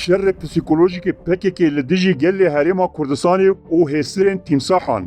شر پسیکولوژیک PKK li dijî gelê Herêma Kurdistanê û hêsirên tîmsahan.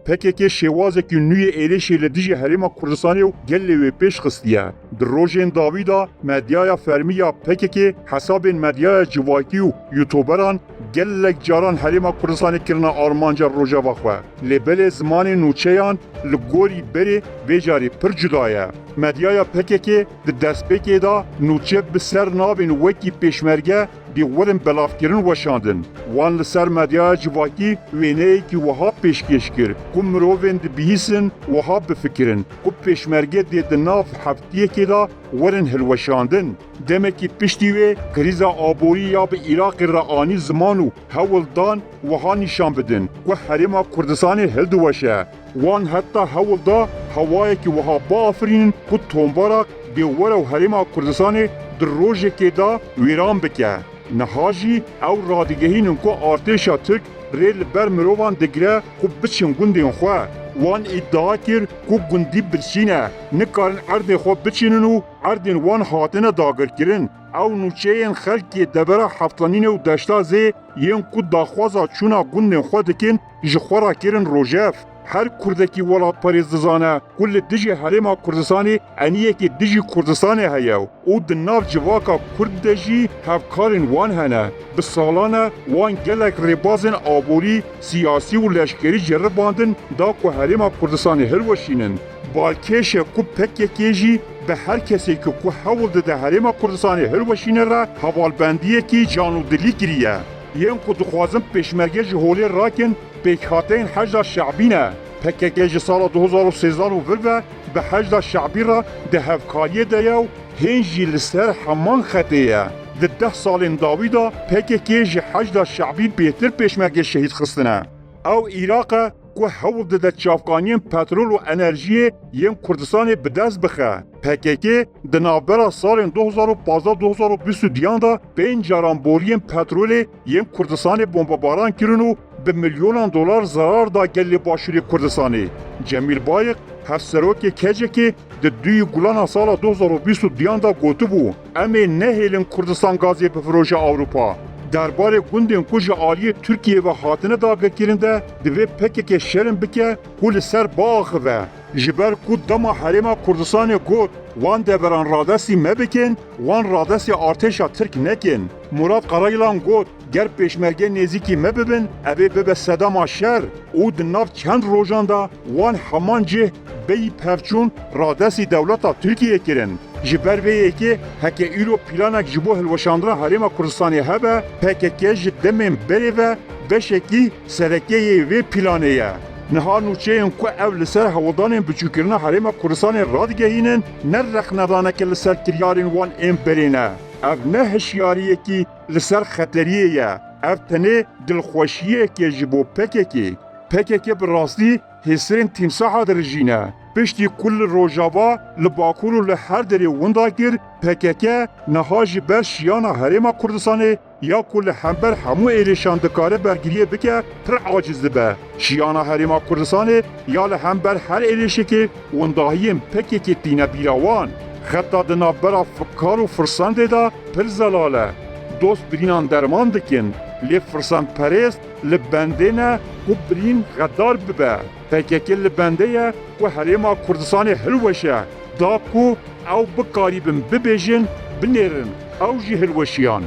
PKK şêwazekî nûyê êrişê li dijî Herêma Kurdistanê û gelê wê pêş xistiye. Di rojên dawî da medyaya fermî ya PKK hesabên medyaya civakî û YouTuberan gelek caran Herêma Kurdistanê kirine armanca rojava xwe. Lê belê zimanê nûçeyan li gorî berê vê carî pir cuda ye. Medyaya PKK di destpêkê da nûçe bi ser navên wekî pêşmerge bi werin belavkirin weşandin. Wan li ser medyaya civakî wêneyekî wiha pêşkêş kir ku mirovên dibihîsin wiha bifikirin ku pêşmerge dê di nav heftiyekê da werin hilweşandin. Demekî piştî wê krîza aborî ya bi Iraqê re anî ziman û hewildan wiha nîşan bidin ku Herêma Kurdistanê hildiweşe. Wan heta hewil da hewayekî wiha biafirînin ku tombarak bê were û Herêma Kurdistanê di rojekê da wêran bike. Niha jî ew radigehînin ku artêşa Tirk rê li ber mirovan digire ku biçin gundên xwe. Wan îdia kir ku gundî birçîne, nikarin erdê xwe biçînin û erdên wan hatine dagirkirin. Ew nûçeyên xelkê devera heftanînê û deşta zê yên ku daxwaza çûna gundên xwe dikin ji xwe re kirin rojev. Her Kurdekî welatperêz dizane ku li dijî Herêma Kurdistanê eniyekê dijî Kurdistanê heye û di nav civaka Kurd de jî hevkarên wan hene. Bi salan e wan gelek rêbazên aborî, siyasî û leşkerî ceribandin da ku Herêma Kurdistanê hilweşînin. Balkêş e ku PKK jî bi her kesekî ku hewil dide Herêma Kurdistanê hilweşîne re hevalbendiyekî canûdilî kiriye. Yên ku dixwazin pêşmerge ji holê rakin pêkhateyên hejda şeعبî ne. PKK ji sala 2013 û vir ve bi hejda şeعبî re di hevkariyê de ye û hên jî li ser heman xetê ye. Di 10 salên dawî da PKK ji hejda şeعبî bêhtir pêşmerge şehîd xistine. Ew Iraq e ku hewil dide çavkaniyên petrol û enerjiyê yên Kurdistanê bi dest bixe. PKK di navbera salên 2015-2022 da 5 caran boriyên petrolê yên Kurdistanê bombebaran kirin û bi milyonan dolar zarar da gelê başûrê Kurdistanê. Cemîl Bayik hevserokê kecekê di duyî gulana sala 2022 da gotibû em ê nehêlin Kurdistan gazê bifiroje Ewropa. Derbarê gundên ku ji aliyê Tirkiye ve hatine dagirkirin de divê PKK şerin bike ku li ser biaxive. Ji ber ku dema Herêma Kurdistanê got wan deveran radestî me bikin, wan radestê artêşa Tirk nekin. Murat Qarayılan got ger pêşmerge nêzîkî me bibin evê bibe sedema şer û di nav çend rojan da wan heman cih beyî pevçûn radestî dewleta Tirkiye kirin. Ji ber vê yekê heke îro planek ji bo hilweşandina Herêma Kurdistanê hebe PKK ji demên berê ve beşekî serekeyê vê planê ye. Niha nûçeyên ku ev li ser hewildanên biçûkirina Herêma Kurdistanê radigehînin ne rexnedaneke li ser kiryarên wan ên berê ne. Ev ne hişyariyekî li ser xeteriyê ye. Ev tenê dilxweşiyekê ji bo PKK. PKK bi rastî hêsirên tîmsaha dirijîne. Piştî ku li Rojava, li Bakur û li her derê winda kir, PKK niha ji ber şiyana Herêma Kurdistanê ya ku li hember hemû êrişan dikare bergiriyê bike pir aciz dibe. Şiyana Herêma Kurdistanê ya li hember her êrişekê windahiyên PKK tîne bîra wan. Xeta di navbera fikar û firsandê da pir zelal e. Dost birînan derman dikin. Lê firsandperêst li bendê ne ku birîn xedar bibe. PKK li bendê ye ku Herêma Kurdistanê hilweşe. Da ku ew bikarîbin bibêjin, binêrin. Ew jî hilweşiyan.